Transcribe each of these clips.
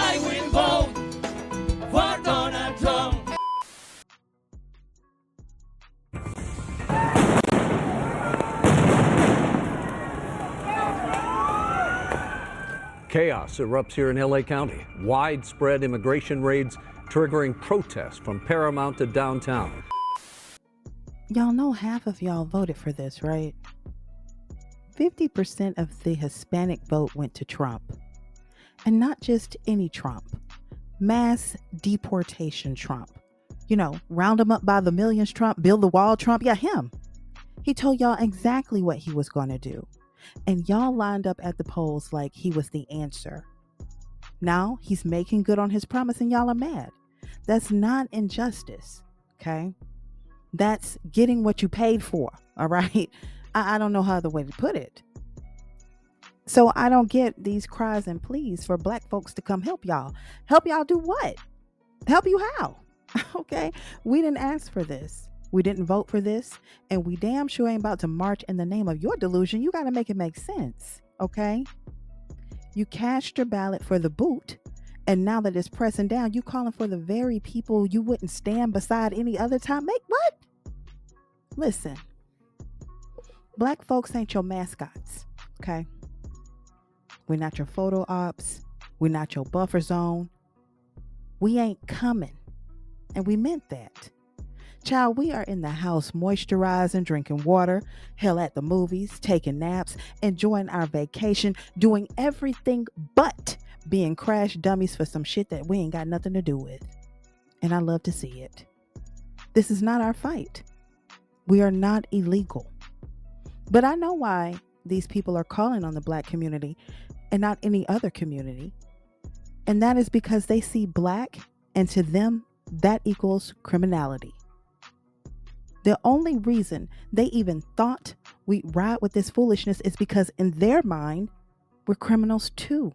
I will vote for Donald Trump. Chaos erupts here in LA County. Widespread immigration raids triggering protests from Paramount to downtown. Y'all know half of y'all voted for this, right? 50% of the Hispanic vote went to Trump. And not just any Trump. Mass deportation Trump. You know, round them up by the millions Trump, build the wall Trump. Yeah, him. He told y'all exactly what he was going to do. And y'all lined up at the polls like he was the answer. Now he's making good on his promise and y'all are mad. That's not injustice, okay? That's getting what you paid for, all right? I don't know how other way to put it. So I don't get these cries and pleas for black folks to come help y'all. Help y'all do what? Help you how? Okay? We didn't ask for this. We didn't vote for this, and we damn sure ain't about to march in the name of your delusion. You got to make it make sense, okay? You cast your ballot for the boot, and now that it's pressing down, you calling for the very people you wouldn't stand beside any other time. Make what? Listen, black folks ain't your mascots, okay? We're not your photo ops. We're not your buffer zone. We ain't coming, and we meant that. Child, we are in the house moisturizing, drinking water, hell at the movies, taking naps, enjoying our vacation, doing everything but being crash dummies for some shit that we ain't got nothing to do with. And I love to see it. This is not our fight. We are not illegal. But I know why these people are calling on the black community and not any other community. And that is because they see black, and to them, that equals criminality. The only reason they even thought we'd ride with this foolishness is because in their mind, we're criminals too.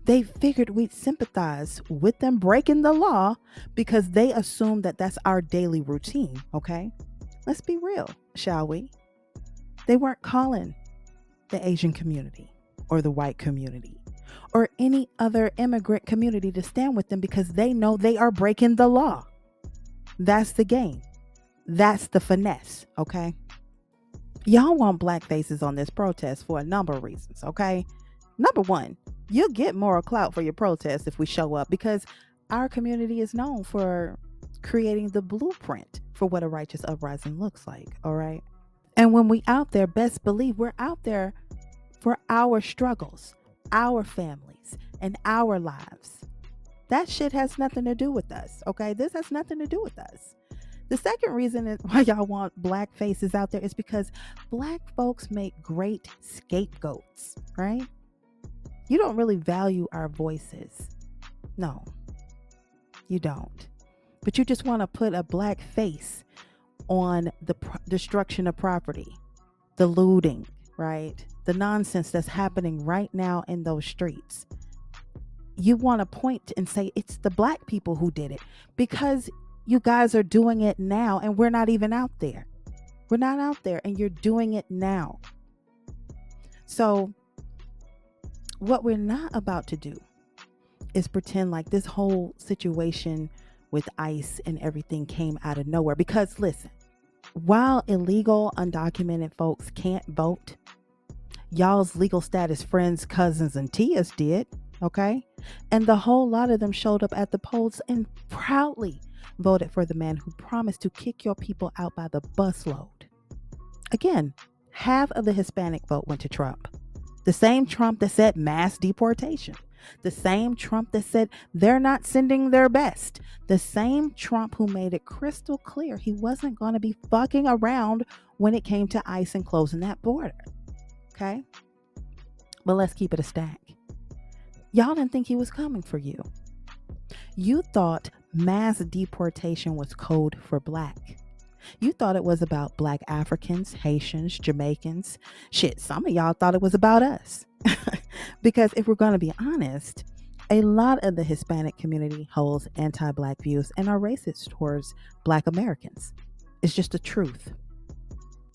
They figured we'd sympathize with them breaking the law because they assume that that's our daily routine, okay? Let's be real, shall we? They weren't calling the Asian community or the white community or any other immigrant community to stand with them because they know they are breaking the law. That's the game. That's the finesse, okay? Y'all want black faces on this protest for a number of reasons, okay? Number one, you'll get moral clout for your protest if we show up because our community is known for creating the blueprint for what a righteous uprising looks like, all right? And when we out there, best believe we're out there for our struggles, our families, and our lives. That shit has nothing to do with us, okay? This has nothing to do with us. The second reason why y'all want black faces out there is because black folks make great scapegoats, right? You don't really value our voices. No, you don't. But you just want to put a black face on the destruction of property, the looting, right? The nonsense that's happening right now in those streets. You want to point and say it's the black people who did it because you guys are doing it now and we're not even out there. We're not out there and you're doing it now. So what we're not about to do is pretend like this whole situation with ICE and everything came out of nowhere. Because listen, while illegal, undocumented folks can't vote, y'all's legal status friends, cousins, and tias did, okay? And the whole lot of them showed up at the polls and proudly voted for the man who promised to kick your people out by the busload. Again, half of the Hispanic vote went to Trump. The same Trump that said mass deportation. The same Trump that said they're not sending their best. The same Trump who made it crystal clear he wasn't going to be fucking around when it came to ICE and closing that border. Okay? But let's keep it a stack. Y'all didn't think he was coming for you. You thought mass deportation was code for black. You thought it was about black Africans, Haitians, Jamaicans. Shit, some of y'all thought it was about us. Because if we're going to be honest, A lot of the Hispanic community holds anti Black views and are racist towards Black Americans. It's just the truth.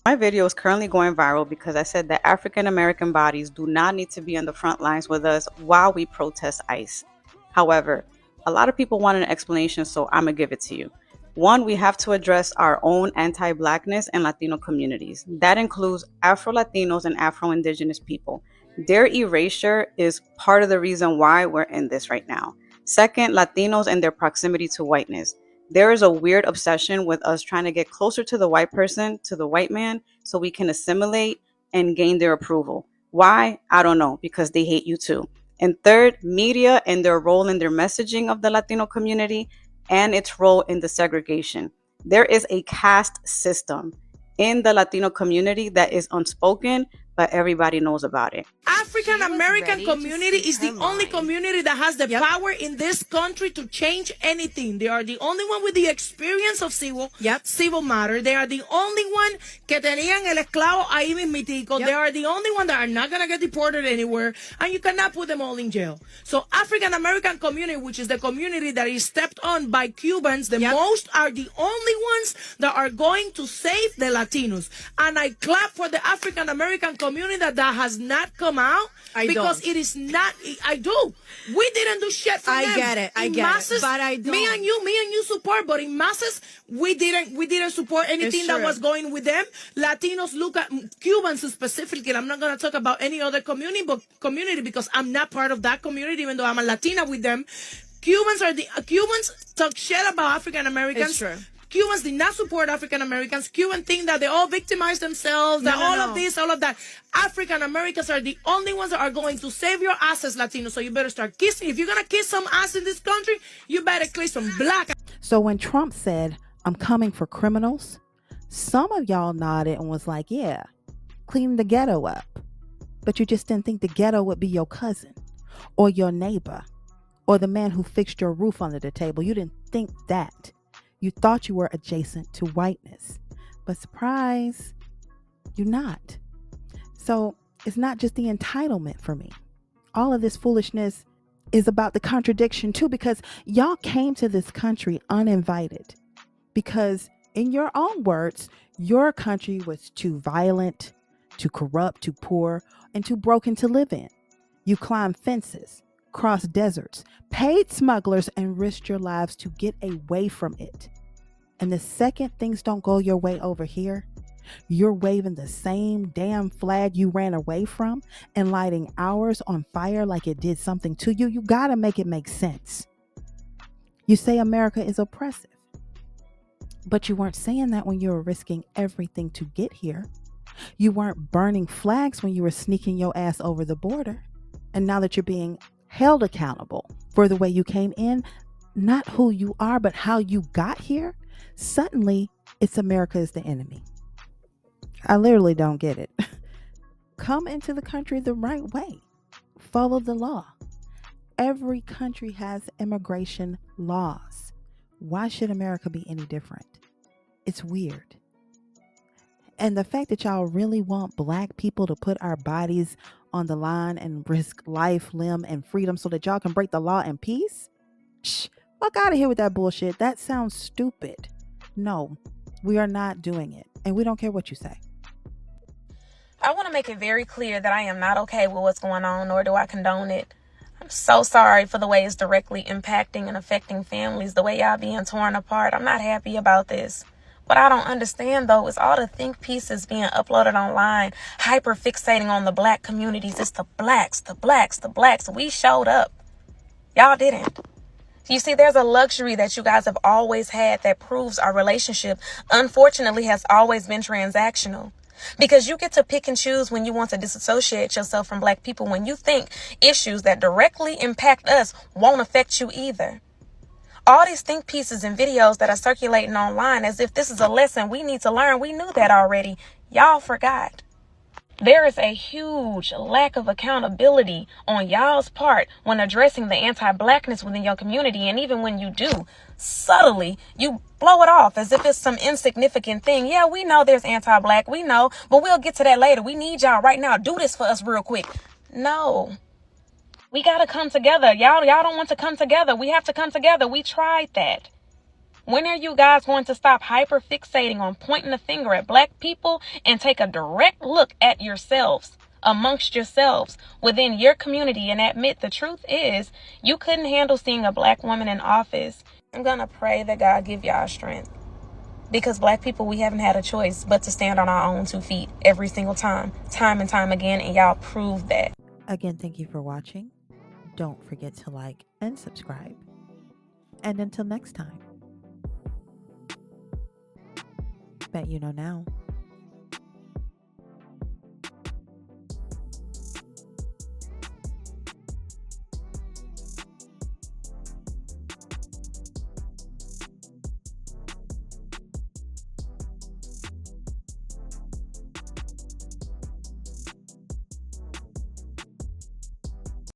My video is currently going viral because I said that African American bodies do not need to be on the front lines with us while we protest ICE. However, a lot of people want an explanation, so I'm going to give it to you. One, we have to address our own anti-Blackness and Latino communities. That includes Afro-Latinos and Afro-Indigenous people. Their erasure is part of the reason why we're in this right now. Second, Latinos and their proximity to whiteness. There is a weird obsession with us trying to get closer to the white person, to the white man, so we can assimilate and gain their approval. Why? I don't know, because they hate you too. And third, media and their role in their messaging of the Latino community and its role in the segregation. There is a caste system in the Latino community that is unspoken, but everybody knows about it. African American community is the only community that has the power in this country to change anything. They are the only one with the experience of civil matter. They are the only one que tenían el esclavo ahí mismitico. They are the only one that are not going to get deported anywhere, and you cannot put them all in jail. So African American community, which is the community that is stepped on by Cubans, the most are the only ones that are going to save the Latinos. And I clap for the African American community that has not come out because it is not. I do. We didn't do shit for them. I get it. But I don't. Me and you support, but in masses, we didn't support anything that was going with them. Latinos look at Cubans specifically. And I'm not gonna talk about any other community because I'm not part of that community, even though I'm a Latina with them. Cubans talk shit about African Americans. It's true. Cubans did not support African Americans. Cubans think that they all victimize themselves, of this, all of that. African Americans are the only ones that are going to save your asses, Latinos. So you better start kissing. If you're going to kiss some ass in this country, you better kiss some black. So when Trump said, "I'm coming for criminals," some of y'all nodded and was like, yeah, clean the ghetto up. But you just didn't think the ghetto would be your cousin or your neighbor or the man who fixed your roof under the table. You didn't think that. You thought you were adjacent to whiteness, but surprise, you're not. So it's not just the entitlement for me. All of this foolishness is about the contradiction too, because y'all came to this country uninvited because, in your own words, your country was too violent, too corrupt, too poor, and too broken to live in. You climbed fences, crossed deserts, paid smugglers, and risked your lives to get away from it. And the second things don't go your way over here, you're waving the same damn flag you ran away from and lighting ours on fire like it did something to you. You gotta make it make sense. You say America is oppressive, but you weren't saying that when you were risking everything to get here. You weren't burning flags when you were sneaking your ass over the border. And now that you're being held accountable for the way you came in, not who you are, but how you got here, suddenly it's America is the enemy. I literally don't get it. Come into the country the right way. Follow the law. Every country has immigration laws. Why should America be any different? It's weird. And the fact that y'all really want black people to put our bodies on the line and risk life, limb, and freedom so that y'all can break the law in peace? Fuck out of here with that bullshit. That sounds stupid. No, we are not doing it. And we don't care what you say. I want to make it very clear that I am not okay with what's going on, nor do I condone it. I'm so sorry for the way it's directly impacting and affecting families, the way y'all being torn apart. I'm not happy about this. What I don't understand, though, is all the think pieces being uploaded online, hyper fixating on the black communities. It's the blacks, the blacks, the blacks. We showed up. Y'all didn't. You see, there's a luxury that you guys have always had that proves our relationship, unfortunately, has always been transactional. Because you get to pick and choose when you want to disassociate yourself from black people, when you think issues that directly impact us won't affect you either. All these think pieces and videos that are circulating online as if this is a lesson we need to learn, we knew that already. Y'all forgot. There is a huge lack of accountability on y'all's part when addressing the anti-blackness within your community. And even when you do, subtly, you blow it off as if it's some insignificant thing. Yeah, we know there's anti-black. We know, but we'll get to that later. We need y'all right now. Do this for us real quick. No. We got to come together. Y'all don't want to come together. We have to come together. We tried that. When are you guys going to stop hyper fixating on pointing the finger at black people and take a direct look at yourselves, amongst yourselves, within your community, and admit the truth is you couldn't handle seeing a black woman in office? I'm going to pray that God give y'all strength. Because black people, we haven't had a choice but to stand on our own 2 feet every single time and time again, and y'all proved that. Again, thank you for watching. Don't forget to like and subscribe. And until next time, bet you know now.